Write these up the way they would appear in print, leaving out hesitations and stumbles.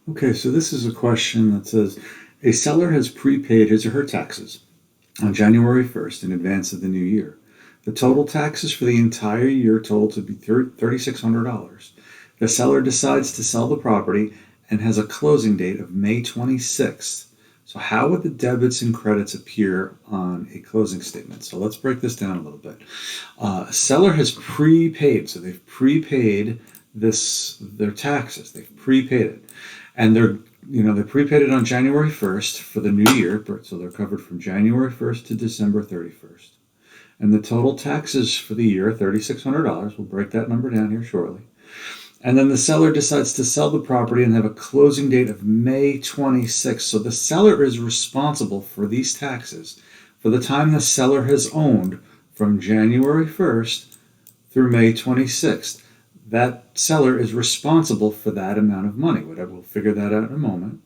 Okay, so this is a question that says, a seller has prepaid his or her taxes on January 1st in advance of the new year. The total taxes for the entire year total to be $3,600. The seller decides to sell the property and has a closing date of May 26th. So how would the debits and credits appear on a closing statement? So let's break this down a little bit. A seller has prepaid, so they've prepaid their taxes. They've prepaid it, and they prepaid it on January 1st for the new year, so they're covered from January 1st to December 31st. And the total taxes for the year, $3,600. We'll break that number down here shortly. And then the seller decides to sell the property and have a closing date of May 26th. So the seller is responsible for these taxes for the time the seller has owned from January 1st through May 26th. That seller is responsible for that amount of money. We'll figure that out in a moment.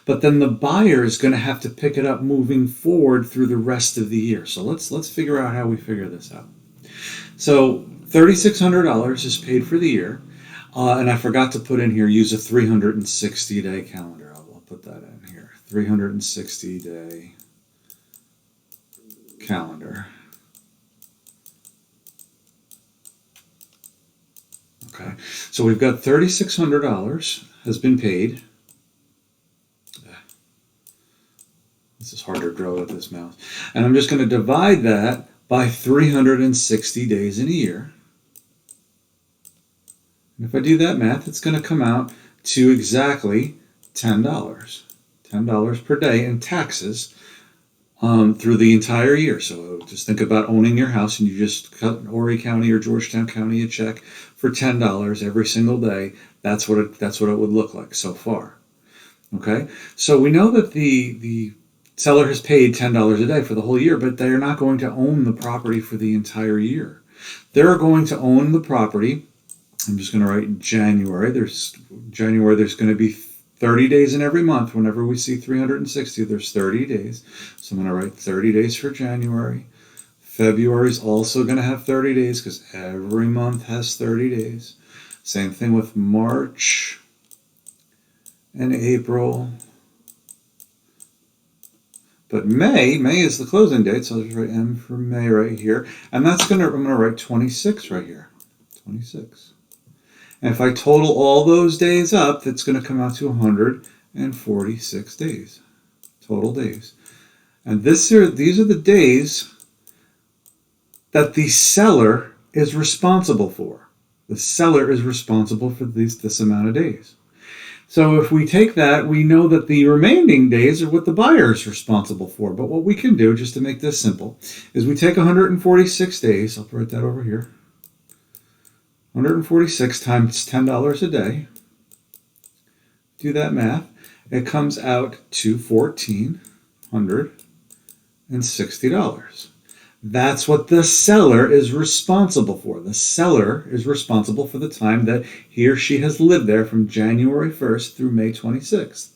But then the buyer is going to have to pick it up moving forward through the rest of the year. So let's figure out how we figure this out. So $3,600 is paid for the year. And I forgot to put in here, use a 360-day calendar. I'll put that in here. 360-day calendar. Okay, so we've got $3,600 has been paid. This is hard to draw with this mouse. And I'm just going to divide that by 360 days in a year. And if I do that math, it's going to come out to exactly $10. $10 per day in taxes through the entire year. So just think about owning your house and you just cut Horry County or Georgetown County a check for $10 every single day. That's what it would look like so far. Okay, so we know that the seller has paid $10 a day for the whole year, but they're not going to own the property for the entire year. They're going to own the property. I'm just going to write January. There's going to be 30 days in every month. Whenever we see 360, there's 30 days. So I'm going to write 30 days for January. February is also going to have 30 days because every month has 30 days. Same thing with March and April. But May is the closing date, so I'll just write M for May right here. And I'm going to write 26 right here. 26. And if I total all those days up, that's going to come out to 146 days, total days. And these are the days that the seller is responsible for. The seller is responsible for this amount of days. So if we take that, we know that the remaining days are what the buyer is responsible for. But what we can do, just to make this simple, is we take 146 days. I'll write that over here. 146 times $10 a day. Do that math. It comes out to $1,460. That's what the seller is responsible for. The seller is responsible for the time that he or she has lived there from January 1st through May 26th.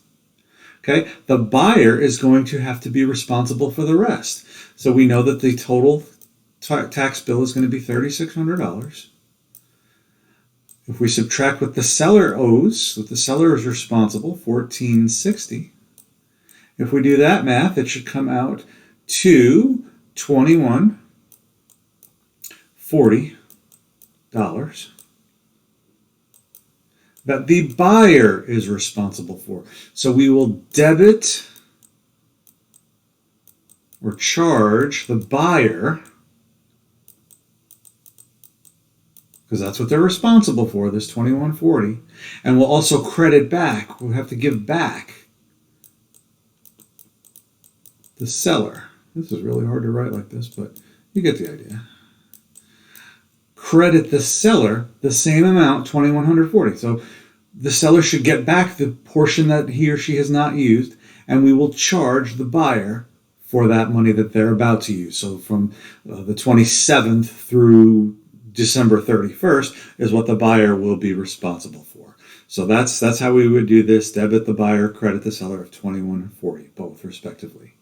Okay? The buyer is going to have to be responsible for the rest. So we know that the total tax bill is going to be $3,600. If we subtract what the seller owes, what the seller is responsible, $1,460. If we do that math, it should come out to $2,140 that the buyer is responsible for. So we will debit or charge the buyer, because that's what they're responsible for, this $2,140. And we'll also credit back. We'll have to give back the seller. This is really hard to write like this, but you get the idea. Credit the seller the same amount, $2,140. So the seller should get back the portion that he or she has not used, and we will charge the buyer for that money that they're about to use. So from the 27th through December 31st is what the buyer will be responsible for. So that's how we would do this. Debit the buyer, credit the seller of $2,140, both respectively.